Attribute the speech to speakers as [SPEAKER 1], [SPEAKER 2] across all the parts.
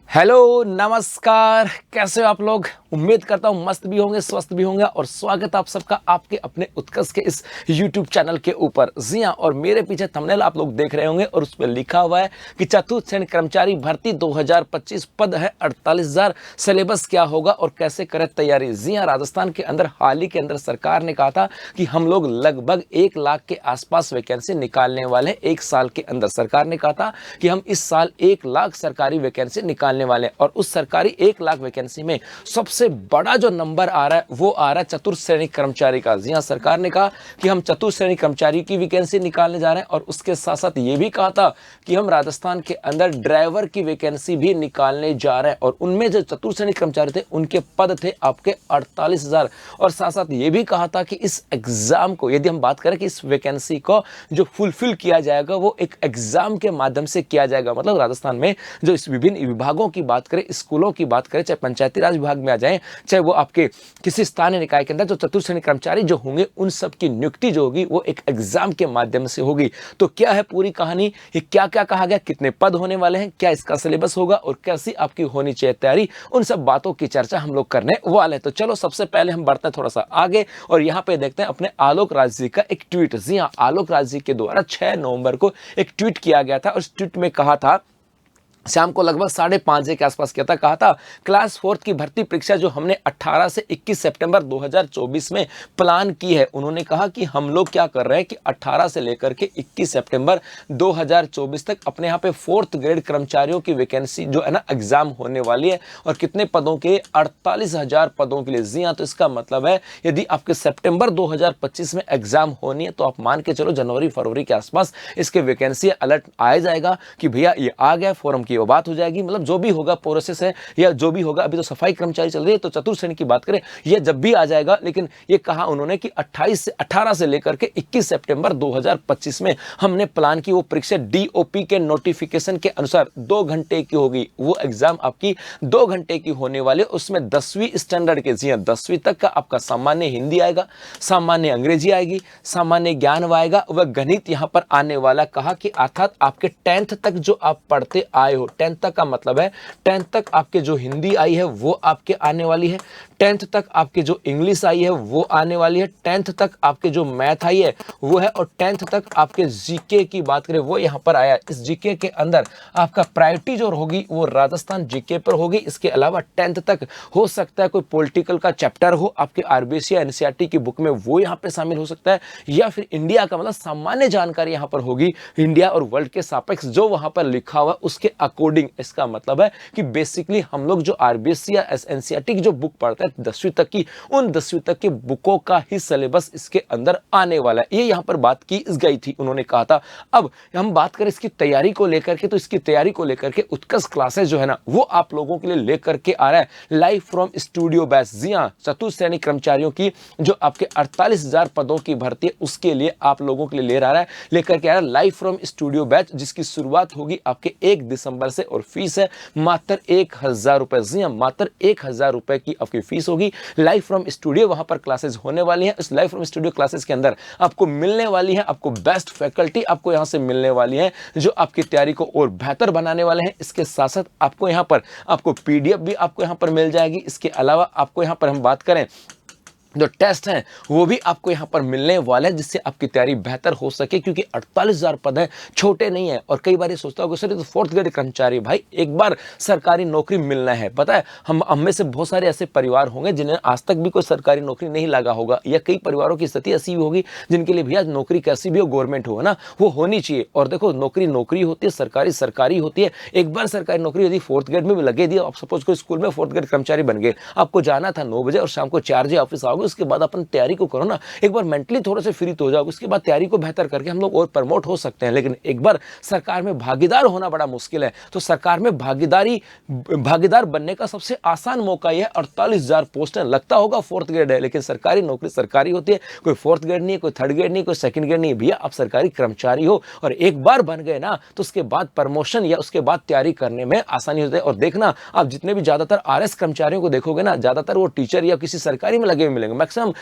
[SPEAKER 1] Hello नमस्कार, कैसे हो आप लोग। उम्मीद करता हूँ मस्त भी होंगे, स्वस्थ भी होंगे और स्वागत आप सबका आपके अपने उत्कर्ष के इस YouTube चैनल के ऊपर। जी हाँ, और मेरे पीछे थंबनेल आप लोग देख रहे होंगे और उस पर लिखा हुआ है कि चतुर्थ श्रेणी कर्मचारी भर्ती 2025 पद है 48,000। सिलेबस क्या होगा और कैसे करें तैयारी। जी हाँ, राजस्थान के अंदर हाल ही के अंदर सरकार ने कहा था कि हम लोग लगभग 1 लाख के आसपास वैकेंसी निकालने वाले हैं। 1 साल के अंदर सरकार ने कहा था कि हम इस साल 1 लाख सरकारी वैकेंसी निकालने वाले हैं। और उस सरकारी 1 लाख वैकेंसी में सबसे बड़ा जो नंबर आ रहा है वो आ रहा है चतुर्थ श्रेणी कर्मचारी का। जी हाँ, सरकार ने कहा कि हम चतुर्थ श्रेणी कर्मचारी की वैकेंसी निकालने जा रहे हैं और उसके साथ साथ ये भी कहा था कि हम राजस्थान के अंदर ड्राइवर की वैकेंसी भी निकालने जा रहे हैं। और उनमें जो चतुर्थ श्रेणी कर्मचारी थे उनके पद थे आपके 48,000। और साथ साथ ये भी कहा था कि इस एग्जाम को, यदि हम बात करें कि इस वैकेंसी को जो फुलफिल किया जाएगा वो एक एग्जाम के माध्यम से किया जाएगा। मतलब राजस्थान में जो इस विभिन्न विभागों की बात करें, स्कूलों की बात करें, चाहे पंचायती राज विभाग में आ जाए, चाहे वो आपके किसी स्थानीय निकाय के अंदर जो चतुर्थ श्रेणी कर्मचारी जो होंगे उन सब की नियुक्ति जो होगी वो एक एग्जाम के माध्यम से होगी। तो क्या है पूरी कहानी, ये क्या क्या कहा गया, कितने पद होने वाले हैं, क्या इसका सिलेबस होगा और कैसी आपकी होनी चाहिए तैयारी, उन सब बातों की चर्चा हम लोग करने वाले हैं। तो चलो सबसे पहले हम बढ़ते हैं थोड़ा सा आगे और यहाँ पे देखते हैं अपने आलोक राज जी का एक ट्वीट। जी हाँ, आलोक राज जी के द्वारा 6 नवंबर को एक ट्वीट किया गया था और उस ट्वीट में कहा था, शाम को लगभग 5:30 के आसपास किया था, कहा था क्लास 4 की भर्ती परीक्षा जो हमने 18 से 21 सितंबर 2024 में प्लान की है। उन्होंने कहा कि हम लोग क्या कर रहे हैं कि 18 से लेकर के 21 सितंबर 2024 तक अपने यहाँ पे 4th ग्रेड कर्मचारियों की वैकेंसी जो है ना एग्जाम होने वाली है। और कितने पदों के, 48,000 पदों के लिए। जी हाँ, तो इसका मतलब है यदि आपके सितंबर 2025 में एग्जाम होनी है तो आप मान के चलो जनवरी फरवरी के आसपास इसके वैकेंसी अलर्ट आ जाएगा कि भैया ये आ गया फॉर्म की, वो बात हो जाएगी। मतलब जो भी होगा प्रोसेस है या जो भी होगा, अभी तो सफाई कर्मचारी चल रही है तो चतुर्थ श्रेणी की बात करें ये जब भी आ जाएगा। लेकिन ये कहा उन्होंने कि 18 से लेकर के 21 सितंबर 2025 में हमने प्लान की वो परीक्षा डीओपी के नोटिफिकेशन के अनुसार 2 घंटे की होगी। वो एग्जाम आपकी 2 घंटे की होने वाली है। उसमें 10वीं स्टैंडर्ड के, जी 10वीं तक का आपका सामान्य हिंदी आएगा, सामान्य अंग्रेजी आएगी, सामान्य ज्ञान आएगा, वह गणित यहां पर आने वाला। कहा कि अर्थात आपके 10th तक जो आप पढ़ते आए हो, 10th तक का मतलब है 10th तक आपके जो हिंदी आई है वो आपके आने वाली है, 10th तक आपके जो इंग्लिश आई है वो आने वाली है, 10th तक आपके जो मैथ आई है वो है, और 10th तक आपके जीके की बात करें वो यहाँ पर आया। इस जीके के अंदर आपका प्रायोरिटी जो होगी वो राजस्थान जीके पर होगी। इसके अलावा 10th तक हो सकता है कोई पॉलिटिकल का चैप्टर हो आपके आरबीसी या एनसीईआरटी की बुक में, वो यहाँ पे शामिल हो सकता है। या फिर इंडिया का मतलब सामान्य जानकारी यहाँ पर होगी, इंडिया और वर्ल्ड के सापेक्ष जो वहां पर लिखा हुआ उसके अकॉर्डिंग। इसका मतलब है कि बेसिकली हम लोग जो आरबीएससी या एनसीईआरटी की जो बुक पढ़ते हैं 10वीं तक की, उन 10वीं तक की बुकों का ही सिलेबस इसके अंदर आने वाला है। ये यहाँ पर बात की गई थी, उन्होंने कहा था। अब हम बात करें इसकी तैयारी को लेकर के, तो इसकी तैयारी को लेकर के उत्कर्ष क्लासेस जो है ना वो आप लोगों के लिए लेकर के आ रहा है लाइव फ्रॉम स्टूडियो बैच। जी हाँ, चतुर्थ श्रेणी कर्मचारियों की जो आपके 48,000 पदों की भर्ती है उसके लिए आप लोगों के लिए लेकर के आ रहा है लाइव फ्रॉम स्टूडियो बैच, जिसकी शुरुआत होगी आपके 1 दिसंबर से और फीस है मात्र 1,000 रुपए। जी हाँ, मात्र 1,000 रुपए की आपकी फीस होगी। लाइव फ्रॉम स्टूडियो वहां पर क्लासेस होने वाली हैं। इस लाइव फ्रॉम स्टूडियो क्लासेस के अंदर आपको मिलने वाली है, आपको बेस्ट फैकल्टी आपको यहां से मिलने वाली है जो आपकी तैयारी को और बेहतर बनाने वाले हैं। इसके साथ साथ आपको यहां पर आपको पीडीएफ भी आपको यहां पर मिल जाएगी। इसके अलावा आपको यहां पर हम बात करें जो टेस्ट हैं वो भी आपको यहाँ पर मिलने वाले हैं, जिससे आपकी तैयारी बेहतर हो सके। क्योंकि 48,000 पद हैं, छोटे नहीं है। और कई बार ये सोचता होगा सर ये तो 4th ग्रेड कर्मचारी, भाई एक बार सरकारी नौकरी मिलना है। पता है हम में से बहुत सारे ऐसे परिवार होंगे जिन्हें आज तक भी कोई सरकारी नौकरी नहीं लगा होगा, या कई परिवारों की स्थिति ऐसी भी होगी जिनके लिए भैया नौकरी कैसी भी हो, गवर्नमेंट हो ना, वो होनी चाहिए। और देखो नौकरी होती है, सरकारी होती है। एक बार सरकारी नौकरी यदि 4th ग्रेड में भी लगे दी, आप सपोज कोई स्कूल में 4th ग्रेड कर्मचारी बन गए, आपको जाना था 9 बजे और शाम को 4 बजे ऑफिस आओगे, उसके बाद अपन तैयारी को करो ना, एक बार मेंटली थोड़े से फ्री तो हो जाओगे, उसके बाद तैयारी को बेहतर करके हम लोग और प्रमोट हो सकते हैं। लेकिन एक बार सरकार में भागीदार होना बड़ा मुश्किल है। तो सरकार में भागीदार बनने का सबसे आसान मौका यह है। 48,000 पोस्ट है, लगता होगा 4th ग्रेड है, लेकिन सरकारी नौकरी सरकारी होती है। कोई 4th ग्रेड नहीं है, कोई 3rd ग्रेड नहीं, कोई 2nd ग्रेड नहीं है। भैया आप सरकारी कर्मचारी हो और एक बार बन गए ना तो उसके बाद प्रमोशन या उसके बाद तैयारी करने में आसानी होती है। और देखना आप जितने भी ज्यादातर आरएस कर्मचारियों को देखोगे ना, ज्यादातर वो टीचर या किसी सरकारी में लगे हुए मिलेंगे। मैक्सिमम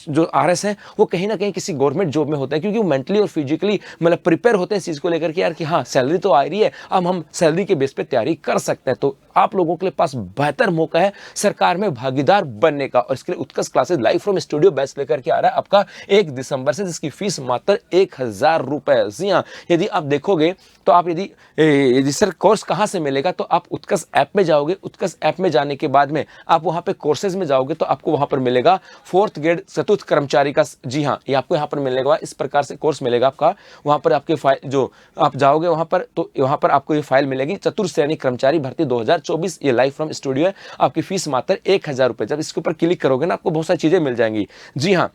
[SPEAKER 1] जो आरएस हैं वो कहीं ना कहीं किसी गवर्नमेंट जॉब में होते हैं, क्योंकि वो मेंटली और फिजिकली मतलब प्रिपेयर होते हैं इस चीज को लेकर के, यार कि हाँ सैलरी तो आ रही है, अब हम सैलरी के बेस पे तैयारी कर सकते हैं। तो आप लोगों के लिए पास बेहतर मौका है सरकार में भागीदार बनने का। और इसके लिए Utkarsh classes live from studio batch लेकर के आ रहा है आपका 1 दिसंबर से, जिसकी फीस मात्र 1000 रुपए। जी हाँ, यदि आप देखोगे तो आप यदि सर कोर्स कहाँ से मिलेगा, तो आप उत्कर्ष ऐप में जाओगे। उत्कर्ष ऐप में जाने के बाद में आप वहाँ पे कोर्सेज में जाओगे तो आपको वहाँ पर मिलेगा 4th ग्रेड चतुर्थ कर्मचारी का। जी हाँ, ये आपको यहाँ पर मिलेगा, इस प्रकार से कोर्स मिलेगा आपका। वहाँ पर आपके फाइल जो आप जाओगे वहाँ पर, तो वहाँ पर आपको ये फाइल मिलेगी चतुर्थ श्रेणी कर्मचारी भर्ती 2024, ये लाइव फ्रॉम स्टूडियो है। आपकी फीस मात्र 1000 रुपये। जब इसके ऊपर क्लिक करोगे ना, आपको बहुत सारी चीज़ें मिल जाएंगी। जी हाँ,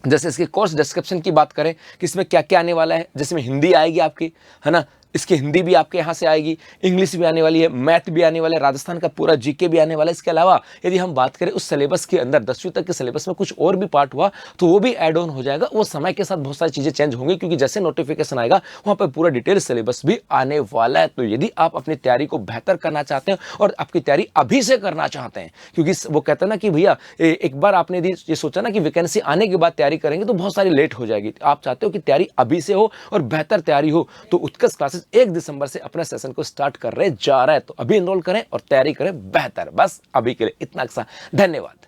[SPEAKER 1] जैसे इसके कोर्स डिस्क्रिप्शन की बात करें कि इसमें क्या क्या आने वाला है, जिसमें हिंदी आएगी आपकी, है ना, इसकी हिंदी भी आपके यहाँ से आएगी, इंग्लिश भी आने वाली है, मैथ भी आने वाला है, राजस्थान का पूरा जीके भी आने वाला है। इसके अलावा यदि हम बात करें उस सिलेबस के अंदर 10वीं तक के सिलेबस में कुछ और भी पार्ट हुआ तो वो भी ऐड ऑन हो जाएगा। वो समय के साथ बहुत सारी चीज़ें चेंज होंगी, क्योंकि जैसे नोटिफिकेशन आएगा वहाँ पर पूरा डिटेल सिलेबस भी आने वाला है। तो यदि आप अपनी तैयारी को बेहतर करना चाहते हैं और आपकी तैयारी अभी से करना चाहते हैं, क्योंकि वो कहते हैं ना कि भैया एक बार आपने ये सोचा ना कि वैकेंसी आने के बाद तैयारी करेंगे तो बहुत सारी लेट हो जाएगी। आप चाहते हो कि तैयारी अभी से हो और बेहतर तैयारी हो, तो उत्कर्ष क्लासेस 1 दिसंबर से अपने सेशन को स्टार्ट कर रहे जा रहा है। तो अभी एनरोल करें और तैयारी करें बेहतर। बस अभी के लिए इतना सा, धन्यवाद।